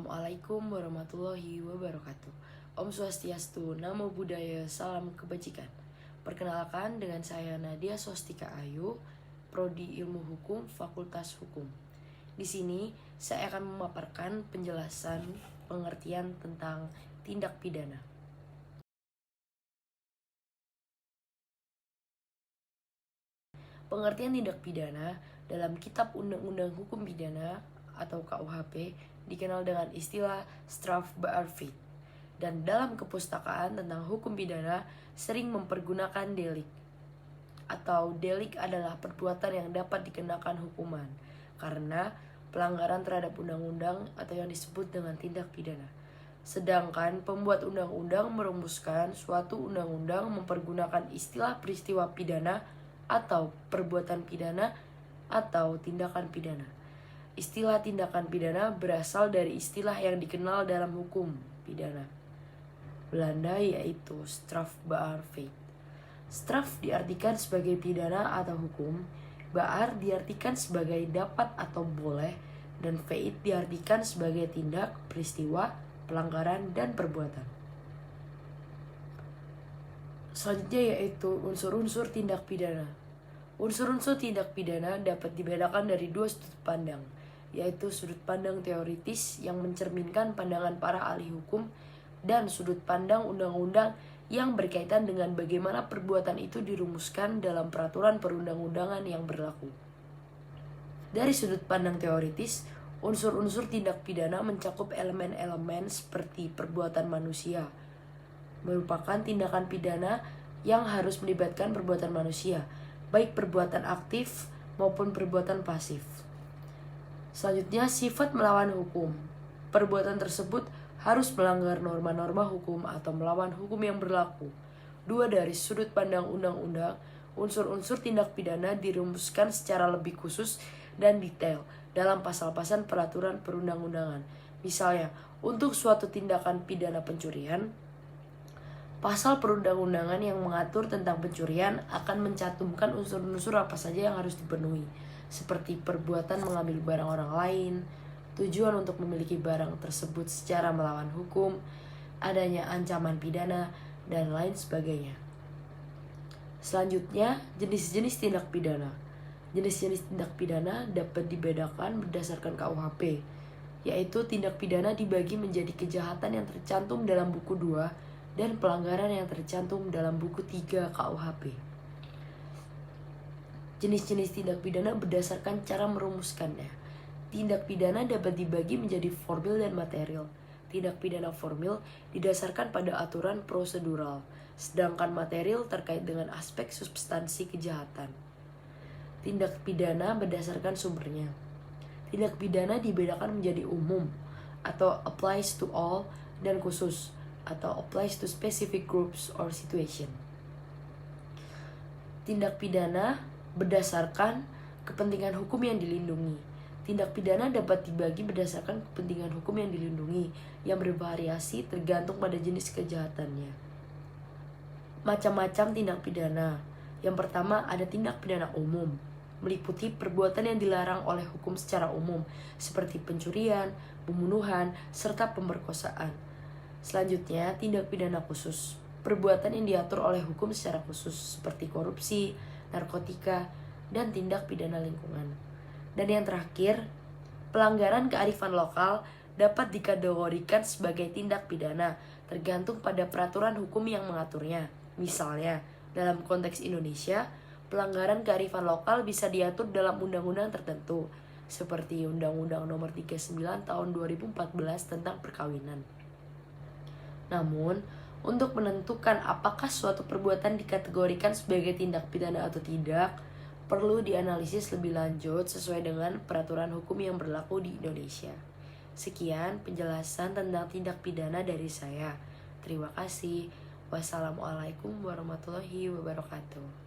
Assalamualaikum warahmatullahi wabarakatuh. Om Swastiastu, Namo Buddhaya, Salam Kebajikan. Perkenalkan, dengan saya Nadia Swastika Ayu, Prodi Ilmu Hukum, Fakultas Hukum. Di sini saya akan memaparkan penjelasan pengertian tentang tindak pidana. Pengertian tindak pidana dalam Kitab Undang-Undang Hukum Pidana atau KUHP dikenal dengan istilah strafbaarfeit, dan dalam kepustakaan tentang hukum pidana sering mempergunakan delik. Atau delik adalah perbuatan yang dapat dikenakan hukuman karena pelanggaran terhadap undang-undang atau yang disebut dengan tindak pidana. Sedangkan pembuat undang-undang merumuskan suatu undang-undang mempergunakan istilah peristiwa pidana atau perbuatan pidana atau tindakan pidana. Istilah tindakan pidana berasal dari istilah yang dikenal dalam hukum pidana Belanda, yaitu strafbaarfeit. Straf diartikan sebagai pidana atau hukum, baar diartikan sebagai dapat atau boleh, dan feit diartikan sebagai tindak, peristiwa, pelanggaran, dan perbuatan. Selanjutnya yaitu unsur-unsur tindak pidana. Unsur-unsur tindak pidana dapat dibedakan dari dua sudut pandang, yaitu sudut pandang teoritis yang mencerminkan pandangan para ahli hukum dan sudut pandang undang-undang yang berkaitan dengan bagaimana perbuatan itu dirumuskan dalam peraturan perundang-undangan yang berlaku. Dari sudut pandang teoritis, unsur-unsur tindak pidana mencakup elemen-elemen seperti perbuatan manusia, merupakan tindakan pidana yang harus melibatkan perbuatan manusia, baik perbuatan aktif maupun perbuatan pasif. Selanjutnya, sifat melawan hukum. Perbuatan tersebut harus melanggar norma-norma hukum atau melawan hukum yang berlaku. Dua, dari sudut pandang undang-undang, unsur-unsur tindak pidana dirumuskan secara lebih khusus dan detail dalam pasal-pasal peraturan perundang-undangan. Misalnya, untuk suatu tindakan pidana pencurian, pasal perundang-undangan yang mengatur tentang pencurian akan mencantumkan unsur-unsur apa saja yang harus dipenuhi, seperti perbuatan mengambil barang orang lain, tujuan untuk memiliki barang tersebut secara melawan hukum, adanya ancaman pidana, dan lain sebagainya. Selanjutnya, jenis-jenis tindak pidana. Jenis-jenis tindak pidana dapat dibedakan berdasarkan KUHP, yaitu tindak pidana dibagi menjadi kejahatan yang tercantum dalam buku 2 dan pelanggaran yang tercantum dalam buku 3 KUHP. Jenis-jenis tindak pidana berdasarkan cara merumuskannya. Tindak pidana dapat dibagi menjadi formil dan material. Tindak pidana formil didasarkan pada aturan prosedural, sedangkan material terkait dengan aspek substansi kejahatan. Tindak pidana berdasarkan sumbernya. Tindak pidana dibedakan menjadi umum atau applies to all, dan khusus atau applies to specific groups or situation. Tindak pidana berdasarkan kepentingan hukum yang dilindungi. Tindak pidana dapat dibagi berdasarkan kepentingan hukum yang dilindungi, yang bervariasi tergantung pada jenis kejahatannya. Macam-macam tindak pidana. Yang pertama, ada tindak pidana umum, meliputi perbuatan yang dilarang oleh hukum secara umum, seperti pencurian, pembunuhan, serta pemerkosaan. Selanjutnya, tindak pidana khusus, perbuatan yang diatur oleh hukum secara khusus, seperti korupsi, narkotika, dan tindak pidana lingkungan. Dan yang terakhir, pelanggaran kearifan lokal dapat dikategorikan sebagai tindak pidana tergantung pada peraturan hukum yang mengaturnya. Misalnya, dalam konteks Indonesia, pelanggaran kearifan lokal bisa diatur dalam undang-undang tertentu, seperti Undang-Undang Nomor 39 Tahun 2014 tentang perkawinan. Namun, untuk menentukan apakah suatu perbuatan dikategorikan sebagai tindak pidana atau tidak, perlu dianalisis lebih lanjut sesuai dengan peraturan hukum yang berlaku di Indonesia. Sekian penjelasan tentang tindak pidana dari saya. Terima kasih. Wassalamualaikum warahmatullahi wabarakatuh.